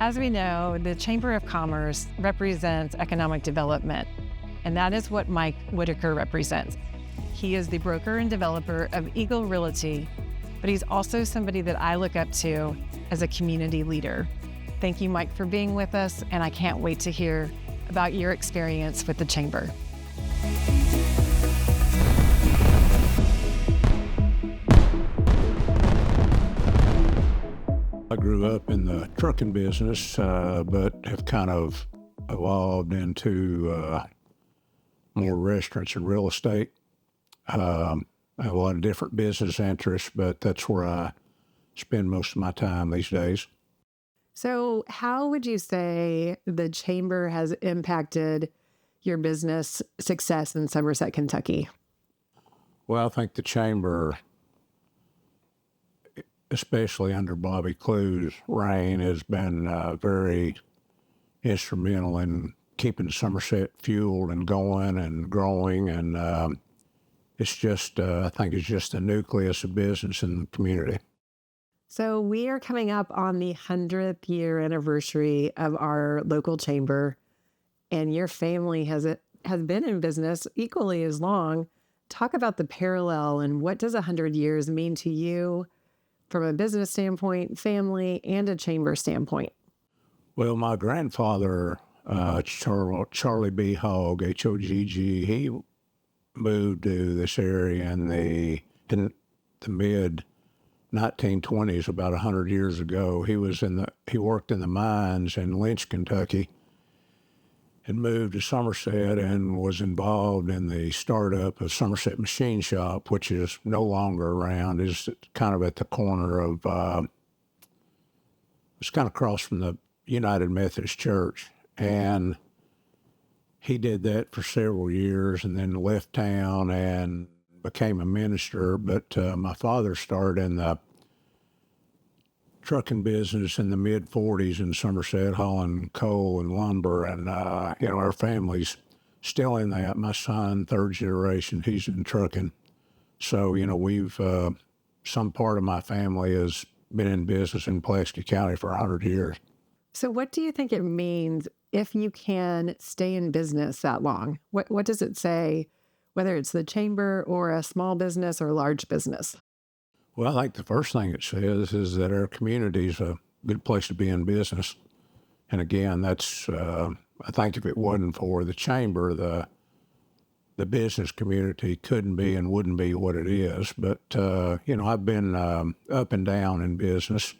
As we know, the Chamber of Commerce represents economic development, and that is what Mike Whitaker represents. He is the broker and developer of Eagle Realty, but he's also somebody that I look up to as a community leader. Thank you, Mike, for being with us, and I can't wait to hear about your experience with the Chamber. I grew up in the trucking business, but have kind of evolved into more restaurants and real estate. I have a lot of different business interests, but that's where I spend most of my time these days. So how would you say the Chamber has impacted your business success in Somerset, Kentucky? Well, I think the Chamber, especially under Bobby Clue's reign, has been very instrumental in keeping Somerset fueled and going and growing. And it's just, I think it's just the nucleus of business in the community. So we are coming up on the 100th year anniversary of our local chamber, and your family has been in business equally as long. Talk about the parallel and what does 100 years mean to you from a business standpoint, family, and a chamber standpoint? Well, my grandfather, Charlie B. Hogg, H-O-G-G, he moved to this area in the mid 1920s, about 100 years ago. He worked in the mines in Lynch, Kentucky, and moved to Somerset and was involved in the startup of Somerset Machine Shop, which is no longer around. Is kind of at the corner of, it's kind of across from the United Methodist Church. And he did that for several years and then left town and became a minister. But my father started in the trucking business in the mid-40s in Somerset, hauling coal and lumber, and our family's still in that. My son, third generation, he's in trucking. So we've some part of my family has been in business in Pulaski County for 100 years. So what do you think it means if you can stay in business that long? What does it say, whether it's the chamber or a small business or large business? Well, I think the first thing it says is that our community is a good place to be in business. And again, that's, I think if it wasn't for the chamber, the business community couldn't be and wouldn't be what it is. But, I've been up and down in business.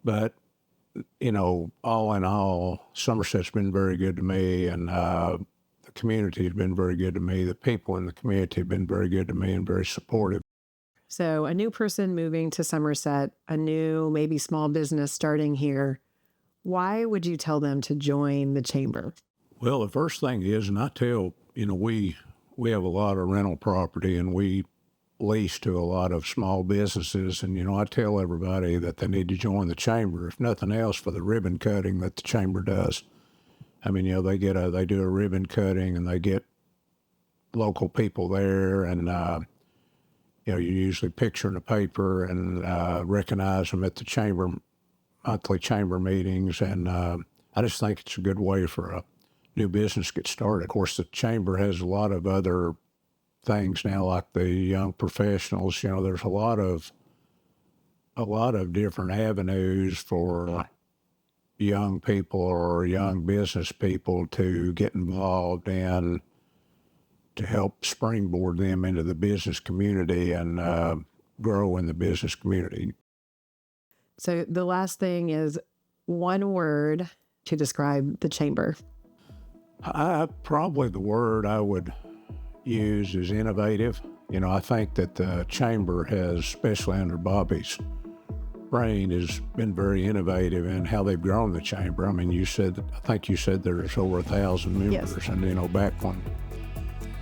But, all in all, Somerset's been very good to me, and the community has been very good to me. The people in the community have been very good to me and very supportive. So a new person moving to Somerset, a new maybe small business starting here, why would you tell them to join the chamber? Well, the first thing is, and I tell, we have a lot of rental property and we lease to a lot of small businesses. And, I tell everybody that they need to join the chamber, if nothing else, for the ribbon cutting that the chamber does. I mean, they do a ribbon cutting and they get local people there, and, you usually picture in the paper and recognize them at the monthly chamber meetings. And I just think it's a good way for a new business to get started. Of course, the chamber has a lot of other things now, like the young professionals. There's a lot of different avenues for young people or young business people to get involved in, to help springboard them into the business community and grow in the business community. So the last thing is one word to describe the chamber. Probably the word I would use is innovative. I think that the chamber has, especially under Bobby's reign, has been very innovative in how they've grown the chamber. I mean, I think you said there's over 1,000 members. Yes. And, back when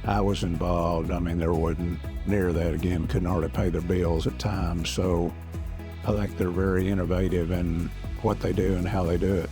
I was involved, I mean, there wasn't near that. Again, couldn't hardly pay their bills at times. So I think they're very innovative in what they do and how they do it.